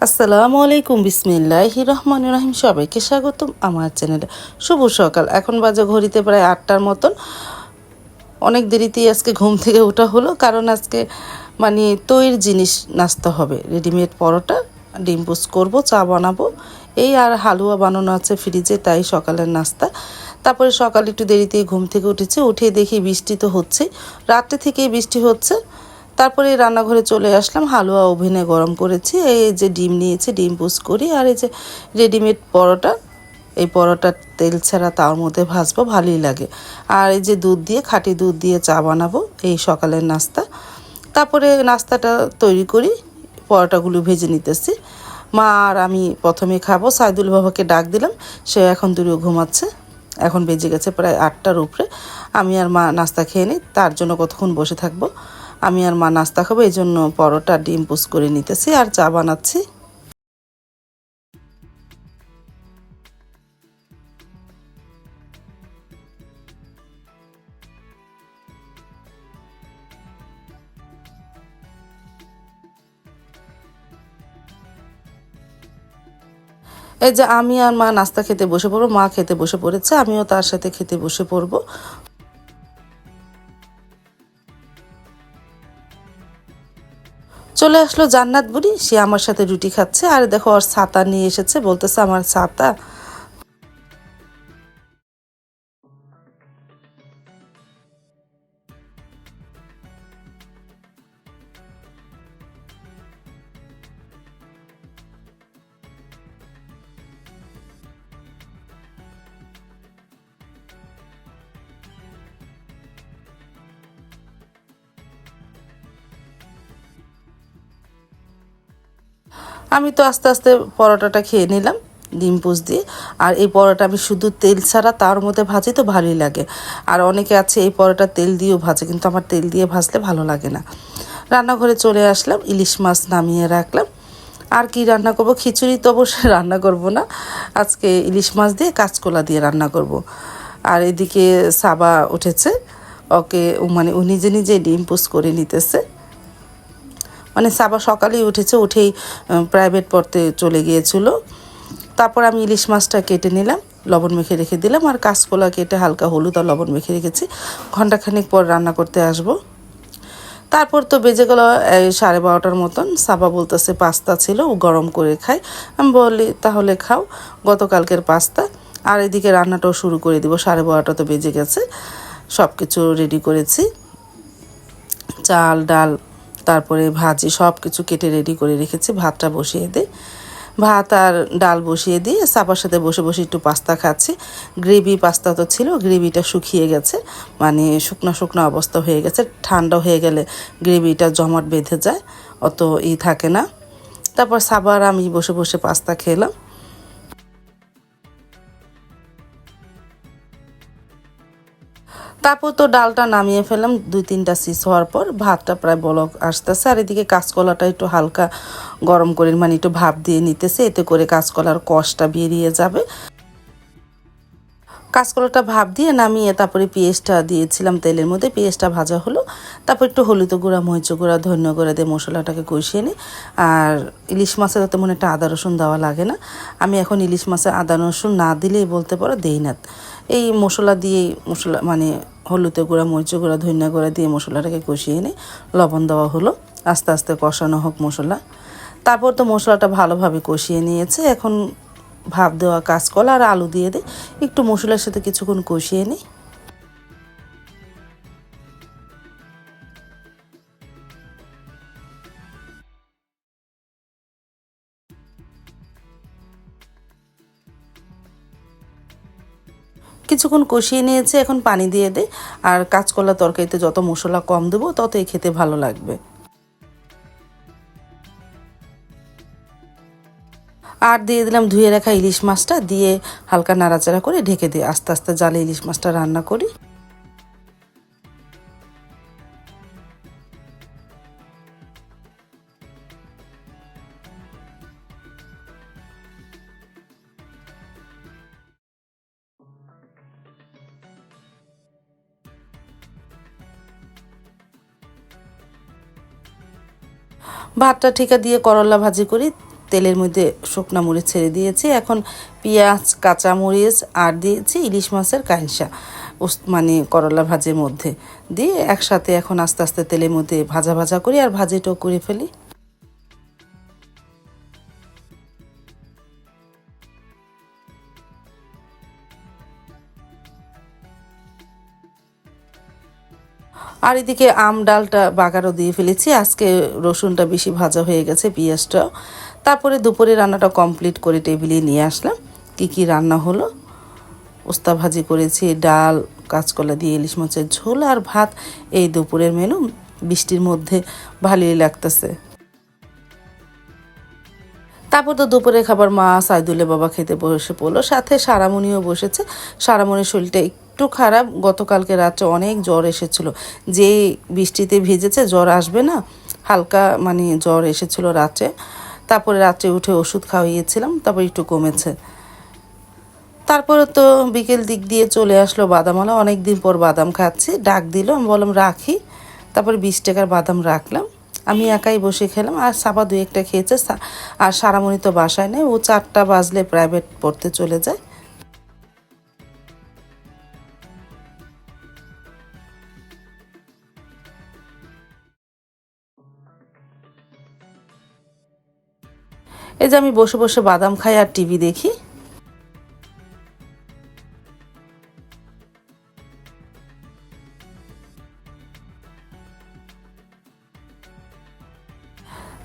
আসসালামু আলাইকুম, বিসমিল্লাহির রহমানির রহিম। সবাইকে স্বাগতম আমার চ্যানেলে। শুভ সকাল। এখন বাজে ঘড়িতে প্রায় 8টার মতন। অনেক দেরিতেই আজকে ঘুম থেকে ওঠা হলো, কারণ আজকে তৈরি জিনিস নাস্তা হবে। রেডিমেড পরোটা, ডিম পোচ করবো, চা বানাবো, এই আর হালুয়া বানানো আছে ফ্রিজে, তাই সকালের নাস্তা। তারপরে সকালে একটু দেরিতেই ঘুম থেকে উঠেছি, উঠে দেখি বৃষ্টি তো হচ্ছে, রাত্রে থেকেই বৃষ্টি হচ্ছে। তারপরে রান্নাঘরে চলে আসলাম, হালুয়া ওভেনে গরম করেছি, এই যে ডিম নিয়েছি, ডিম পোচ করি, আর এই যে রেডিমেড পরোটা, এই পরোটার তেল ছাড়া তার মধ্যে ভাজবো, ভালোই লাগে। আর এই যে দুধ দিয়ে, খাঁটি দুধ দিয়ে চা বানাবো, এই সকালের নাস্তা। তারপরে নাস্তাটা তৈরি করি, পরোটাগুলো ভেজে নিতেছি। মা আর আমি প্রথমে খাবো। সাইদুল বাবাকে ডাক দিলাম, সে এখন দূরেও ঘুমাচ্ছে। এখন বেজে গেছে প্রায় 8টার উপরে। আমি আর মা নাস্তা খেয়ে নিই, তার জন্য কতক্ষণ বসে থাকবো। আমি আর মা নাস্তা খাবো, এই জন্য পরোটা ডিম পোচ করে নিতেছি আর চা বানাচ্ছি। এই যে আমি আর মা নাস্তা খেতে বসে পড়বো, মা খেতে বসে পড়েছে, আমিও তার সাথে খেতে বসে পড়বো। চলে আসলো জান্নাত বুড়ি, সে আমার সাথে রুটি খাচ্ছে, আর দেখো ওর ছাতা নিয়ে এসেছে, বলতেছে আমার ছাতা। আমি তো আস্তে আস্তে পরোটাটা খেয়ে নিলাম ডিম পোচ দিয়ে। আর এই পরোটা আমি শুধু তেল ছাড়া তার মধ্যে ভাজি তো ভালোই লাগে। আর অনেকে আছে এই পরোটা তেল দিয়েও ভাজে, কিন্তু আমার তেল দিয়ে ভাজলে ভালো লাগে না। রান্নাঘরে চলে আসলাম, ইলিশ মাছ নামিয়ে রাখলাম। আর কি রান্না করব, খিচুড়ি তো অবশ্যই রান্না করব না, আজকে ইলিশ মাছ দিয়ে কাঁচকলা দিয়ে রান্না করব। আর এদিকে সাবা উঠেছে, ওকে ও নিজে নিজে ডিম পোচ করে নিতেছে। সাবা সকালেই উঠেছে, উঠেই প্রাইভেট পড়তে চলে গিয়েছিল। তারপর আমি ইলিশ মাছটা কেটে নিলাম, লবণ মেখে রেখে দিলাম, আর কাঁচকলা কেটে হালকা হলুদ আর লবণ মেখে রেখেছি। ঘন্টাখানেক পর রান্না করতে আসব। তারপর তো বেজে গেল 12:30টার মতন। সাবা বলতেছে পাস্তা ছিল, ও গরম করে খায়। আমি বলি তাহলে খাও, গতকালকের পাস্তা। আর এদিকে রান্নাটাও শুরু করে দিব, 12:30টা তো বেজে গেছে। সব কিছু রেডি করেছি, চাল ডাল তারপরে ভাজি সব কিছু কেটে রেডি করে রেখেছি। ভাতটা বসিয়ে দিই, ভাত আর ডাল বসিয়ে দিয়ে সাবার সাথে বসে বসে একটু পাস্তা খাচ্ছি। গ্রেভি পাস্তা তো ছিল, গ্রেভিটা শুকিয়ে গেছে, শুকনো শুকনো অবস্থা হয়ে গেছে। ঠান্ডা হয়ে গেলে গ্রেভিটা জমাট বেঁধে যায়, অত থাকে না। তারপর সাবার আমি বসে বসে পাস্তা খেলাম। তারপর তো ডালটা নামিয়ে ফেললাম, 2-3টা সিস হওয়ার পর। ভাতটা প্রায় বলক আসতেছে, আর এদিকে কাঁচকলাটা একটু হালকা গরম করে একটু ভাপ দিয়ে নিতেছে, এতে করে কাঁচকলার কষটা বেরিয়ে যাবে। কাঁচকলাটা ভাপ দিয়ে নামিয়ে তারপরে পেঁয়াজটা দিয়েছিলাম তেলের মধ্যে, পেঁয়াজটা ভাজা হলো। তারপর একটু হলুদ গুঁড়া, মরিচ গুঁড়া, ধনিয়া গুঁড়া দিয়ে মশলাটাকে কষিয়ে নিই। আর ইলিশ মাছে তো মনে একটা আদা রসুন দেওয়া লাগে না, আমি এখন ইলিশ মাছে আদা রসুন না দিলেই বলতে পারো দেই না। এই মশলা দিয়েই হলুদ গুঁড়া, মরিচ গুঁড়া, ধনিয়া গুঁড়া দিয়ে মশলাটাকে কষিয়ে নিই। লবণ দেওয়া হলো, আস্তে আস্তে কষানো হোক মশলা। তারপর তো মশলাটা ভালোভাবে কষিয়ে নিয়েছে, এখন ভাপ দেওয়া কাঁচকলা আর আলু দিয়ে দিই, একটু মশলার সাথে কিছুক্ষণ কষিয়ে নিই। কিছুক্ষণ কষিয়ে নিয়েছে, এখন পানি দিয়ে দিই। আর কাঁচকলা তরকারিতে যত মশলা কম দেবো ততই খেতে ভালো লাগবে। আর দিয়ে দিলাম ধুয়ে রাখা ইলিশ মাছটা, দিয়ে হালকা নাড়াচাড়া করে ঢেকে দিই, আস্তে আস্তে জালে ইলিশ মাছটা রান্না করি। ভাতটা ঠিকা দিয়ে করলা ভাজি করি, তেলের মধ্যে শুকনা মরিচ ছেড়ে দিয়েছি। এখন পেঁয়াজ, কাঁচামরিচ আর দিয়েছি ইলিশ মাছের কাঁইসা মানে করলা ভাজির মধ্যে দিয়ে একসাথে এখন আস্তে আস্তে তেলের মধ্যে ভাজা ভাজা করি আর ভাজিটাও করে ফেলি। আর এদিকে আম ডালটা বাগারও দিয়ে ফেলেছি। আজকে রসুনটা বেশি ভাজা হয়ে গেছে, পেঁয়াজটাও। তারপরে দুপুরে রান্নাটা কমপ্লিট করে টেবিলে নিয়ে আসলাম। কি রান্না হলো, উস্তা ভাজি করেছি, ডাল, কাঁচকলা দিয়ে ইলিশ মাছের ঝোল আর ভাত। এই দুপুরের মেনু। বৃষ্টির মধ্যে ভালোই লাগতেছে। তারপর তো দুপুরে খাবার মা সাইদুলের বাবা খেতে বসে পড়লো, সাথে সারামণিও বসেছে। সারামণির শরীরটা একটু খারাপ, গতকালকে রাত্রে অনেক জ্বর এসেছিল। যে বৃষ্টিতে ভিজেছে জ্বর আসবে না, হালকা মানে জ্বর এসেছিল রাত্রে। তারপরে রাত্রে উঠে ওষুধ খাওয়িয়েছিলাম, তারপর একটু কমেছে। তারপরে তো বিকেল দিক দিয়ে চলে আসলো বাদামওয়ালা। অনেক দিন পর বাদাম খাচ্ছি, ডাক দিল, আমি বললাম রাখি। তারপরে 20 টাকার বাদাম রাখলাম। আমি একাই বসে খেলাম, আর সাবা 2-1টা খেয়েছে। আর সারামণি তো বাসায় নেই, ও 4টা বাজলে প্রাইভেট পড়তে চলে যায়। এই যে আমি বসে বসে বাদাম খাই আর টিভি দেখি।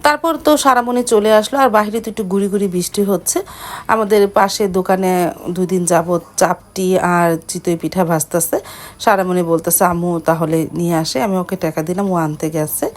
তারপর তো সারামণি চলে আসলো, আর বাইরে তো একটু গুড়ি গুড়ি বৃষ্টি হচ্ছে। আমাদের পাশে দোকানে 2 দিন যাবত চাপটি আর চিতই পিঠা ভাজতেছে। সারামণি বলতেছে আম্মু তাহলে নিয়ে আসে, আমি ওকে টাকা দিলাম, ও আনতে গেছে।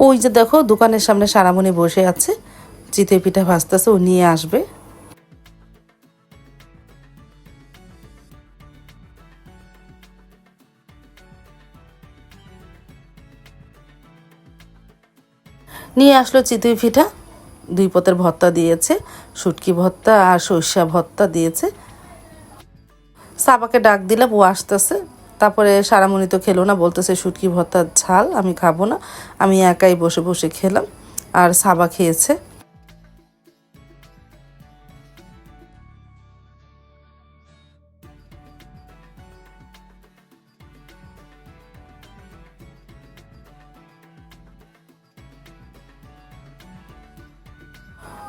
ওই যে দেখো দোকানের সামনে সারামণি বসে আছে, চিতই পিঠা ভাজতেছে, ও নিয়ে আসবে। নিয়ে আসলো চিতই পিঠা, 2 পদের ভর্তা দিয়েছে, শুটকি ভর্তা আর সরিষা ভর্তা দিয়েছে। সাবাকে ডাক দিলাম, ও আসতেছে। তারপরে সারামণি তো খেলো না, বলতেছে শুটকি ভর্তার ঝাল আমি খাবো না। আমি একাই বসে বসে খেলাম, আর সাবা খেয়েছে।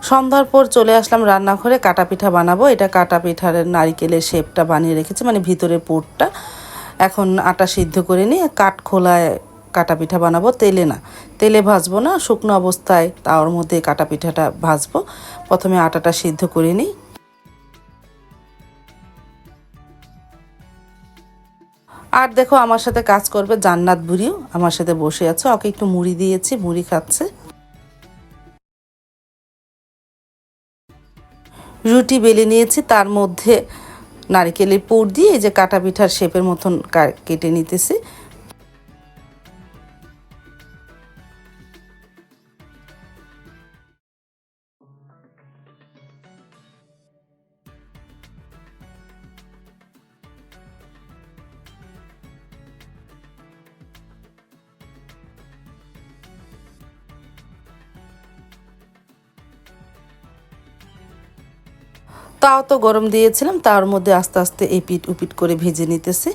সন্ধ্যার পর চলে আসলাম রান্নাঘরে, কাটা পিঠা বানাবো। এটা কাটা পিঠার নারিকেলের শেপটা বানিয়ে রেখেছি, মানে ভিতরে পুরটা। এখন আটা সিদ্ধ করে নিয়ে কাঠ খোলায় কাটা পিঠা বানাবো, তেলে না। তেলে ভাজবো না, শুকনো অবস্থায় তাওয়ার মধ্যে কাটা পিঠাটা ভাজবো। প্রথমে আটাটা সিদ্ধ করে নিই। আর দেখো আমার সাথে কাজ করবে জান্নাত বুড়িও আমার সাথে বসে আছে, ওকে একটু মুড়ি দিয়েছি, মুড়ি খাচ্ছে। রুটি বেলে নিয়েছি, তার মধ্যে নারকেলের পুর দিয়ে এই যে কাটা পিঠার শেপের মতন কেটে নিতেছি। তাও তো গরম দিয়েছিলাম, তার মধ্যে আস্তে আস্তে এপিট উপিট করে ভেজে নিতেছি।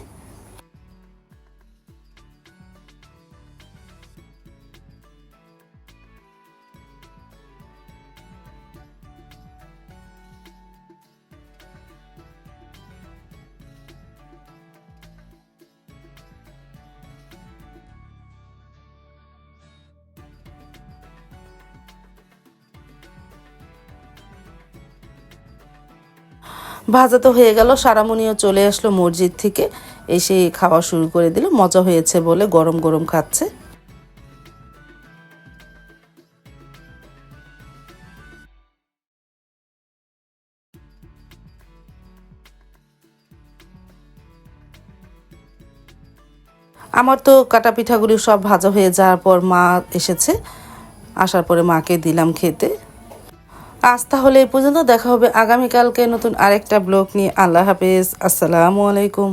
ভাজা তো হয়ে গেল, সারামণিও চলে আসলো মসজিদ থেকে, এসে খাওয়া শুরু করে দিল। মজা হয়েছে বলে গরম গরম খাচ্ছে। আমার তো কাটা পিঠাগুলি সব ভাজা হয়ে যাওয়ার পর মা এসেছে, আসার পরে মাকে দিলাম খেতে। আজ তাহলে এই পর্যন্ত, দেখা হবে আগামীকালকে নতুন আরেকটা ব্লগ নিয়ে। আল্লাহ হাফেজ, আসসালামু আলাইকুম।